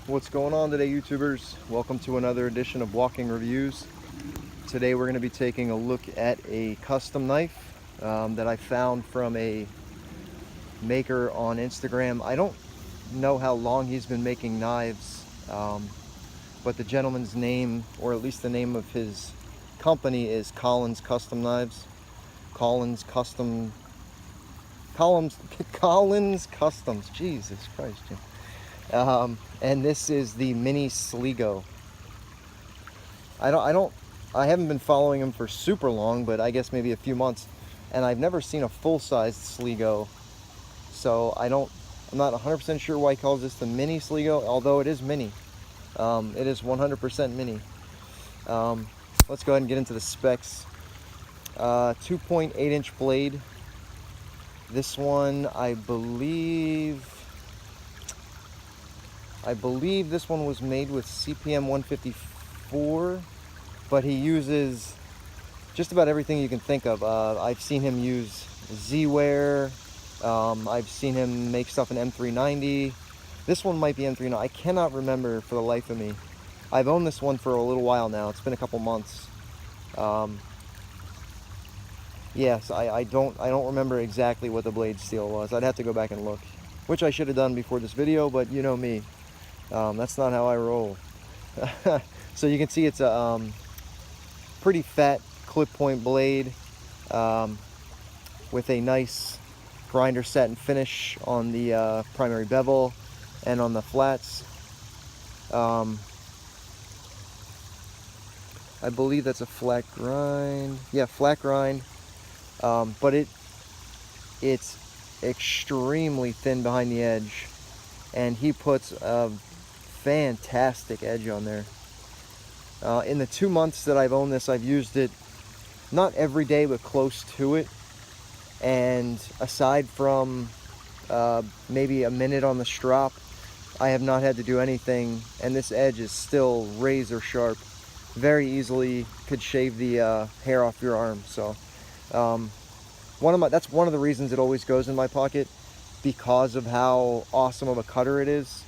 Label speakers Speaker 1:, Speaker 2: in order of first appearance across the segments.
Speaker 1: What's going on today, YouTubers? Welcome to another edition of Walking Reviews. Today we're going to be taking a look at a custom knife that I found from a maker on Instagram. I don't know how long he's been making knives, but the gentleman's name, or at least the name of his company, is Collins Custom Knives. Collins Customs. Jesus Christ, Jim. And this is the Mini Sligo. I haven't been following him for super long, but I guess maybe a few months, and I've never seen a full-sized Sligo, so I'm not 100% sure why he calls this the Mini Sligo, although it is mini. It is 100% mini. Let's go ahead and get into the specs. 2.8-inch blade. This one, I believe this one was made with CPM 154, but he uses just about everything you can think of. I've seen him use Z-Wear. I've seen him make stuff in M390. This one might be M390. I cannot remember for the life of me. I've owned this one for a little while now. It's been a couple months. Yes, I don't remember exactly what the blade steel was. I'd have to go back and look, which I should have done before this video, but you know me. That's not how I roll. So you can see it's a pretty fat clip point blade with a nice grinder satin finish on the primary bevel and on the flats. I believe that's a flat grind. Yeah, flat grind. But it's extremely thin behind the edge, and he puts a fantastic edge on there. In the 2 months that I've owned this, I've used it not every day, but close to it. And aside from maybe a minute on the strop, I have not had to do anything. And this edge is still razor sharp. Very easily could shave the hair off your arm. So that's one of the reasons it always goes in my pocket, because of how awesome of a cutter it is.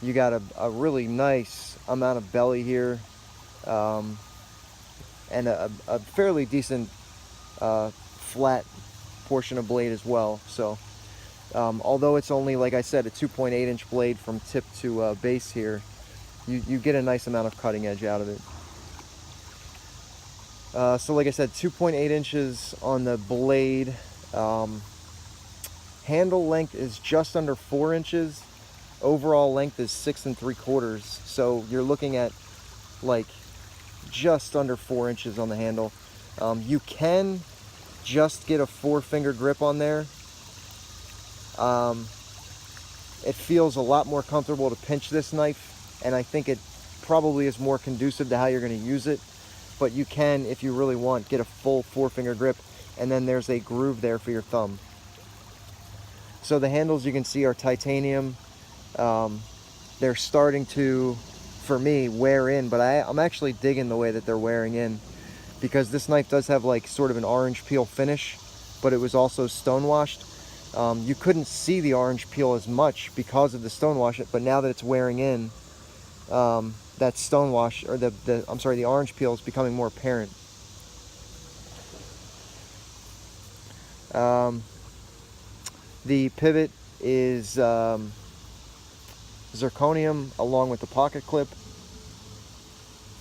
Speaker 1: You got a really nice amount of belly here, and a fairly decent flat portion of blade as well. So although it's only, like I said, a 2.8-inch blade from tip to base here, you get a nice amount of cutting edge out of it. So like I said, 2.8 inches on the blade. Handle length is just under 4 inches. Overall length is 6 3/4. So you're looking at like just under 4 inches on the handle. You can just get a 4-finger grip on there. It feels a lot more comfortable to pinch this knife, and I think it probably is more conducive to how you're going to use it. But you can, if you really want, get a full 4-finger grip, and then there's a groove there for your thumb. So the handles, you can see, are titanium. They're starting to, for me, wear in, but I'm actually digging the way that they're wearing in, because this knife does have like sort of an orange peel finish, but it was also stonewashed. You couldn't see the orange peel as much because of the stonewash, but now that it's wearing in, that stonewash, or the orange peel is becoming more apparent. The pivot is zirconium along with the pocket clip,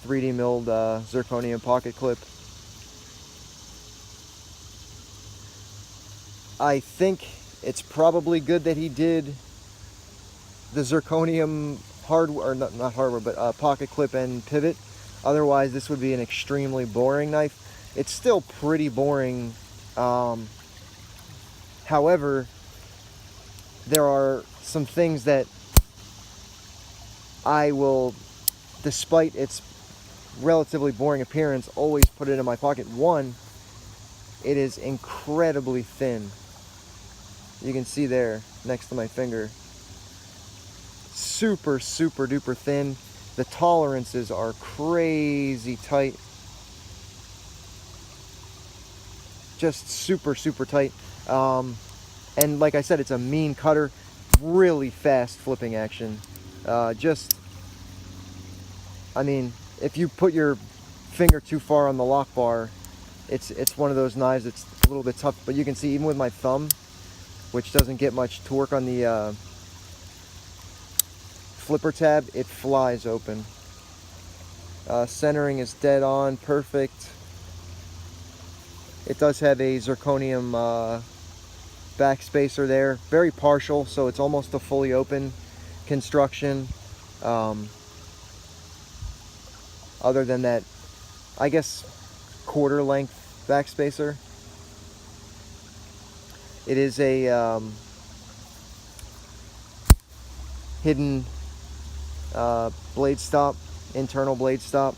Speaker 1: 3D milled zirconium pocket clip. I think it's probably good that he did the zirconium hardware, or not hardware, but pocket clip and pivot. Otherwise, this would be an extremely boring knife. It's still pretty boring. However, there are some things that I will, despite its relatively boring appearance, always put it in my pocket. One, it is incredibly thin. You can see there next to my finger. Super, super duper thin. The tolerances are crazy tight. Just super, super tight. And like I said, it's a mean cutter. Really fast flipping action. Just, I mean, if you put your finger too far on the lock bar, it's one of those knives that's a little bit tough. But you can see even with my thumb, which doesn't get much torque on the flipper tab, it flies open. Centering is dead on, perfect. It does have a zirconium backspacer there, very partial, so it's almost a fully open construction. Other than that, I guess quarter length backspacer. It is a hidden blade stop, internal blade stop.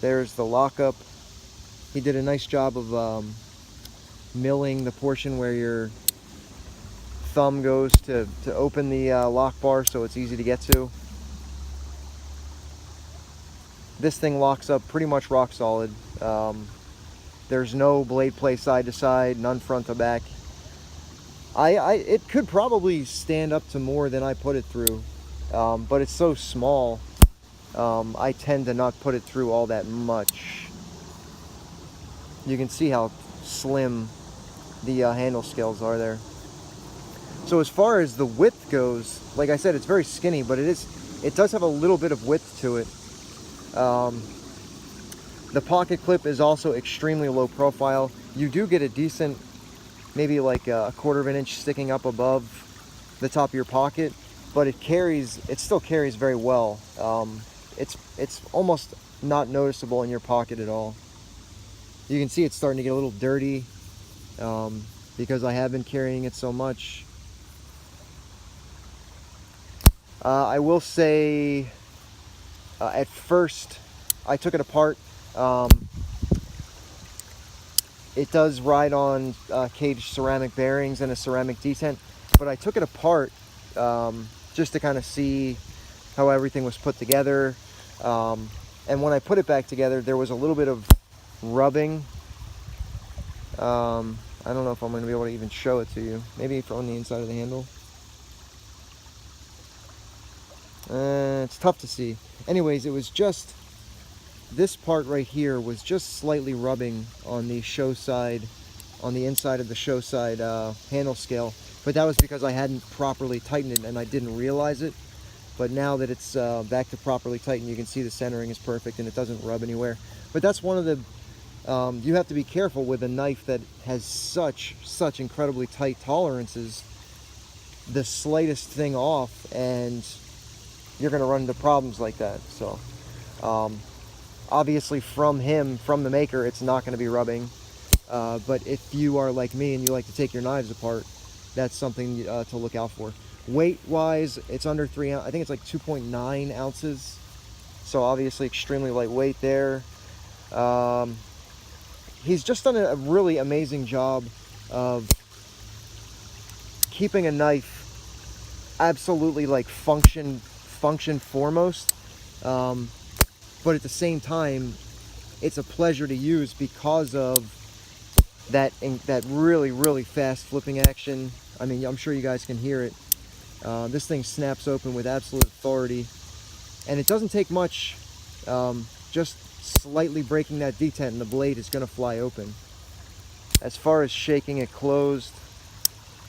Speaker 1: There's the lockup. He did a nice job of milling the portion where your thumb goes to open the lock bar, so it's easy to get to. This thing locks up pretty much rock solid. There's no blade play side to side, none front to back. It could probably stand up to more than I put it through, but it's so small, I tend to not put it through all that much. You can see how slim the handle scales are there. So as far as the width goes, like I said, it's very skinny, but it does have a little bit of width to it. The pocket clip is also extremely low profile. You do get a decent, maybe like a 1/4 of an inch sticking up above the top of your pocket, but it still carries very well. It's almost not noticeable in your pocket at all. You can see it's starting to get a little dirty because I have been carrying it so much. I will say, at first, I took it apart. It does ride on caged ceramic bearings and a ceramic detent, but I took it apart just to kind of see how everything was put together. And when I put it back together, there was a little bit of rubbing. I don't know if I'm going to be able to even show it to you. Maybe on the inside of the handle. It's tough to see. Anyways, it was just this part right here was just slightly rubbing on the show side, on the inside of the show side handle scale. But that was because I hadn't properly tightened it and I didn't realize it. But now that it's back to properly tightened, you can see the centering is perfect and it doesn't rub anywhere. But that's one of the, you have to be careful with a knife that has such incredibly tight tolerances. The slightest thing off and you're going to run into problems like that. So obviously from the maker, it's not going to be rubbing. But if you are like me and you like to take your knives apart, that's something to look out for. Weight wise, it's under 3 ounces. I think it's like 2.9 ounces. So obviously extremely lightweight there. He's just done a really amazing job of keeping a knife absolutely like function foremost, but at the same time it's a pleasure to use because of that really fast flipping action. I mean, I'm sure you guys can hear it. This thing snaps open with absolute authority, and it doesn't take much. Just slightly breaking that detent and the blade is going to fly open. As far as shaking it closed,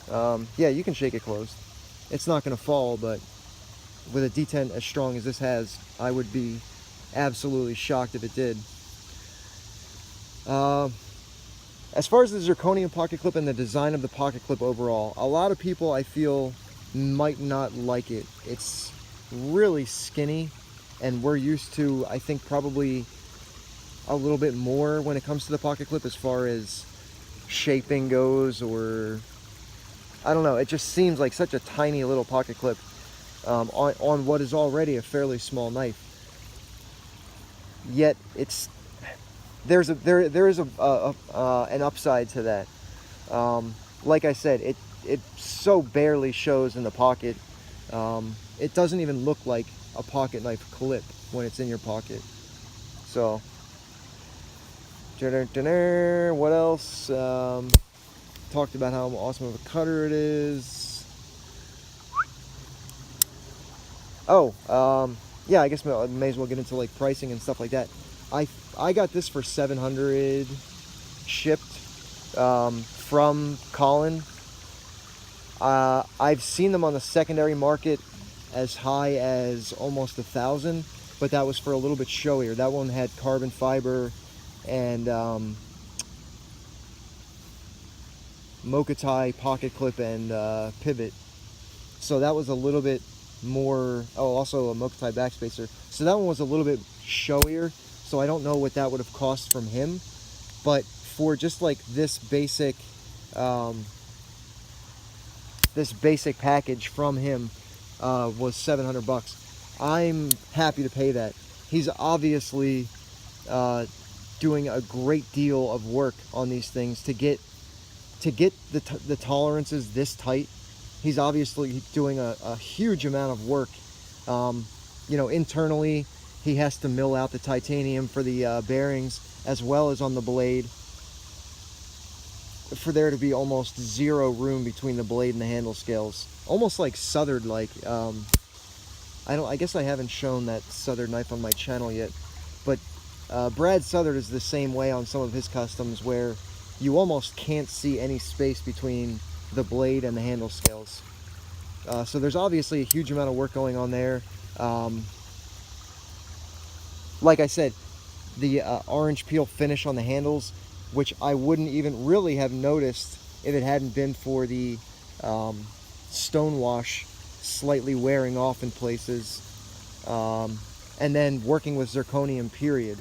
Speaker 1: yeah, you can shake it closed. It's not going to fall, but with a detent as strong as this has, I would be absolutely shocked if it did. As far as the zirconium pocket clip and the design of the pocket clip overall, a lot of people I feel might not like it. It's really skinny, and we're used to, I think, probably a little bit more when it comes to the pocket clip as far as shaping goes, or I don't know, it just seems like such a tiny little pocket clip on what is already a fairly small knife. Yet there is an upside to that. Like I said, it so barely shows in the pocket. It doesn't even look like a pocket knife clip when it's in your pocket. So, what else? Talked about how awesome of a cutter it is. Oh, yeah, I guess I may as well get into like pricing and stuff like that. I got this for 700 shipped from Colin. I've seen them on the secondary market as high as almost 1,000, but that was for a little bit showier. That one had carbon fiber and Mokatai pocket clip and pivot. So that was a little bit more. Oh, also a Mokatai backspacer. So that one was a little bit showier. So I don't know what that would have cost from him, but for just like this basic package from him was 700 bucks. I'm happy to pay that. He's obviously doing a great deal of work on these things to get the tolerances this tight. He's obviously doing a huge amount of work. You know, internally, he has to mill out the titanium for the bearings as well as on the blade, for there to be almost zero room between the blade and the handle scales. Almost like Southard, like I guess I haven't shown that Southard knife on my channel yet, but Brad Southard is the same way on some of his customs, where you almost can't see any space between the blade and the handle scales. So there's obviously a huge amount of work going on there. Like I said, the orange peel finish on the handles, which I wouldn't even really have noticed if it hadn't been for the stonewash slightly wearing off in places, and then working with zirconium, period.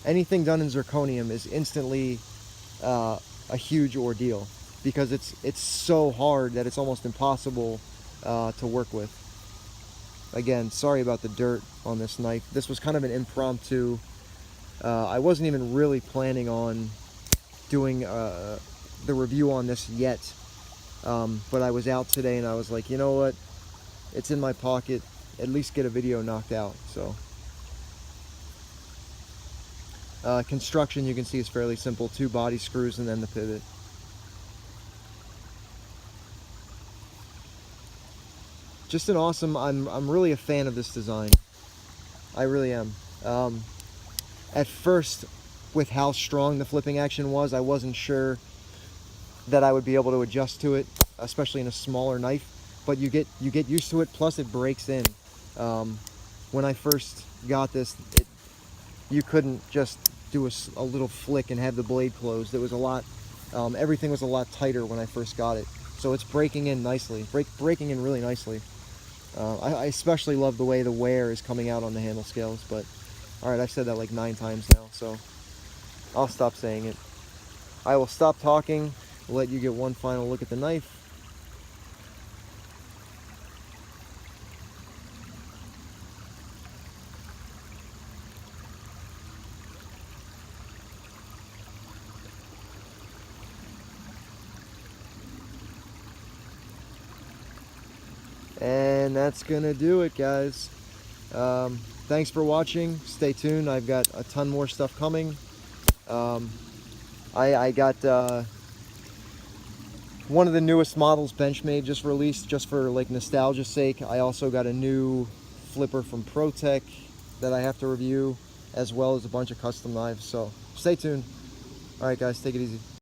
Speaker 1: Anything done in zirconium is instantly a huge ordeal, because it's so hard that it's almost impossible to work with. Again, sorry about the dirt on this knife. This was kind of an impromptu. I wasn't even really planning on doing the review on this yet, but I was out today and I was like, you know what, it's in my pocket, at least get a video knocked out. So construction, you can see, is fairly simple. 2 body screws and then the pivot. Just an awesome, I'm really a fan of this design. I really am. At first, with how strong the flipping action was, I wasn't sure that I would be able to adjust to it, especially in a smaller knife. But you get used to it. Plus, it breaks in. When I first got this, you couldn't just do a little flick and have the blade closed. It was a lot. Everything was a lot tighter when I first got it. So it's breaking in nicely. Breaking in really nicely. I especially love the way the wear is coming out on the handle scales. But all right, I've said that like 9 times now, so I'll stop saying it. I will stop talking, let you get one final look at the knife. And that's gonna do it, guys. Thanks for watching. Stay tuned. I've got a ton more stuff coming. I got one of the newest models, Benchmade, just released, just for like nostalgia's sake. I also got a new flipper from ProTech that I have to review, as well as a bunch of custom knives. So stay tuned. All right, guys, take it easy.